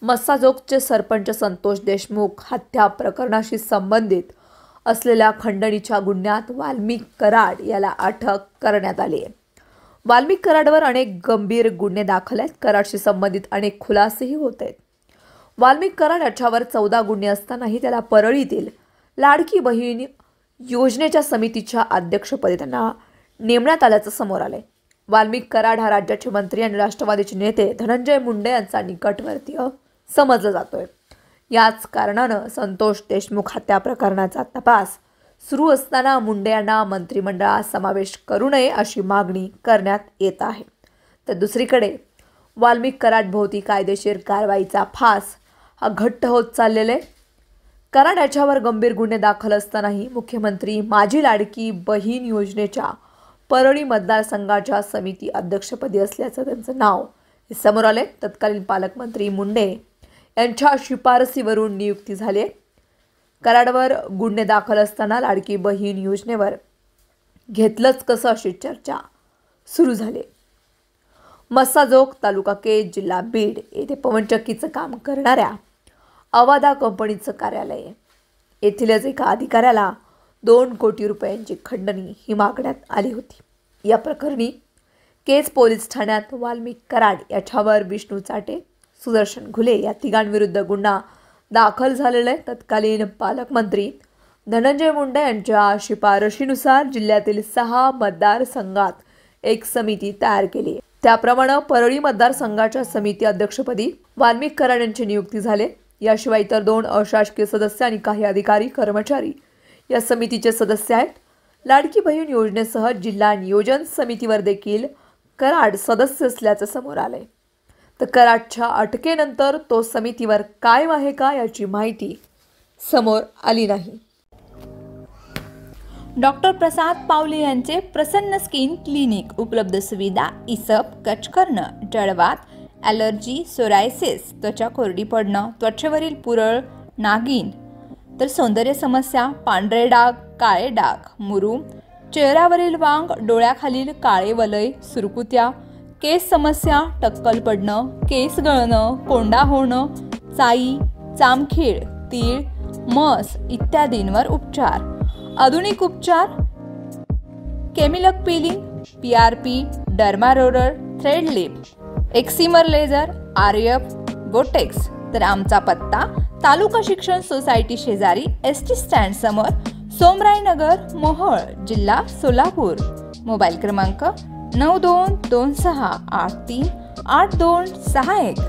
मस्साजोगचे सरपंच संतोष देशमुख हत्या प्रकरणाशी संबंधित असलेल्या खंडणीच्या गुन्ह्यात वाल्मिक कराड याला अटक करण्यात आली आहे। वाल्मिक कराडवर अनेक गंभीर गुन्हे दाखल आहेत। कराडशी संबंधित अनेक खुलासेही होत आहेत। वाल्मिक कराड याच्यावर 14 गुन्हे असतानाही त्याला परळीतील लाडकी बहीण योजनेच्या समितीच्या अध्यक्षपदी त्यांना नेमण्यात आल्याचं समोर आलंय। वाल्मिक कराड हा राज्याचे मंत्री आणि राष्ट्रवादीचे नेते धनंजय मुंडे यांचा निकटवर्तीय समजला जातोय। याच कारणानं संतोष देशमुख हत्या प्रकरणाचा तपास सुरू असताना मुंडे यांना मंत्रिमंडळात समावेश करू नये अशी मागणी करण्यात येत आहे। तर दुसरीकडे वाल्मिक कराड भोवती कायदेशीर कारवाईचा फास हा घट्ट होत चाललेला आहे। कराड याच्यावर गंभीर गुन्हे दाखल असतानाही मुख्यमंत्री माझी लाडकी बहीण योजनेच्या परळी मतदारसंघाच्या समिती अध्यक्षपदी असल्याचं त्यांचं नाव समोर आले। तत्कालीन पालकमंत्री मुंडे यांच्या शिफारसीवरून नियुक्ती झाली। कराडवर गुन्हे दाखल असताना लाडकी बहीण योजनेवर घेतलंच कसं अशी चर्चा सुरू झाली। मस्साजोग तालुका केज जिल्हा बीड येथे पवनचक्कीचं काम करणाऱ्या अवादा कंपनीचं कार्यालय आहे। येथीलच एका अधिकाऱ्याला 2 कोटी रुपयांची खंडणी ही मागण्यात आली होती। या प्रकरणी केज पोलीस ठाण्यात वाल्मिक कराड याच्यावर विष्णू चाटे, सुदर्शन घुले या तिघांविरुद्ध गुन्हा दाखल झालेला आहे। तत्कालीन पालकमंत्री धनंजय मुंडे यांच्या शिफारशीनुसार जिल्ह्यातील 6 मतदारसंघात एक समिती तयार केली आहे। त्याप्रमाणे परळी मतदारसंघाच्या समिती अध्यक्षपदी वाल्मिक कराड यांची नियुक्ती झाली। याशिवाय इतर 2 अशासकीय सदस्य आणि काही अधिकारी कर्मचारी या समितीचे सदस्य आहेत। लाडकी बहीण योजनेसह जिल्हा नियोजन समितीवर देखील कराड सदस्य असल्याचं समोर आलंय। तर कराडच्या अटकेनंतर तो समितीवर कायम आहे का याची माहिती समोर आली नाही। डॉक्टर प्रसाद पावले यांचे प्रसन्न स्किन क्लिनिक उपलब्ध सुविधा इसप, कच करणं, जळवात, ॲलर्जी, सोरायसिस, त्वचा कोरडी पडणं, त्वचेवरील पुरळ, नागिन, तर सौंदर्य समस्या, पांढरे डाग, काळे डाग, मुरूम, चेहऱ्यावरील वांग, डोळ्याखालील काळे वलय, सुरकुत्या, केस समस्या, टक्कल पडणं, केस गळणं, कोंडा होणं, चाई, चामखीळ, तीळ, मस इत्यादींवर उपचार। आधुनिक उपचार, केमिलक peeling, PRP, derma roller, thread lift, excimer laser, RF, botox. तर आमचा पत्ता तालुका शिक्षण सोसायटी शेजारी ST स्टँड समोर, सोमराय नगर, मोहोळ, जिल्हा सोलापूर। मोबाईल क्रमांक 9226838261।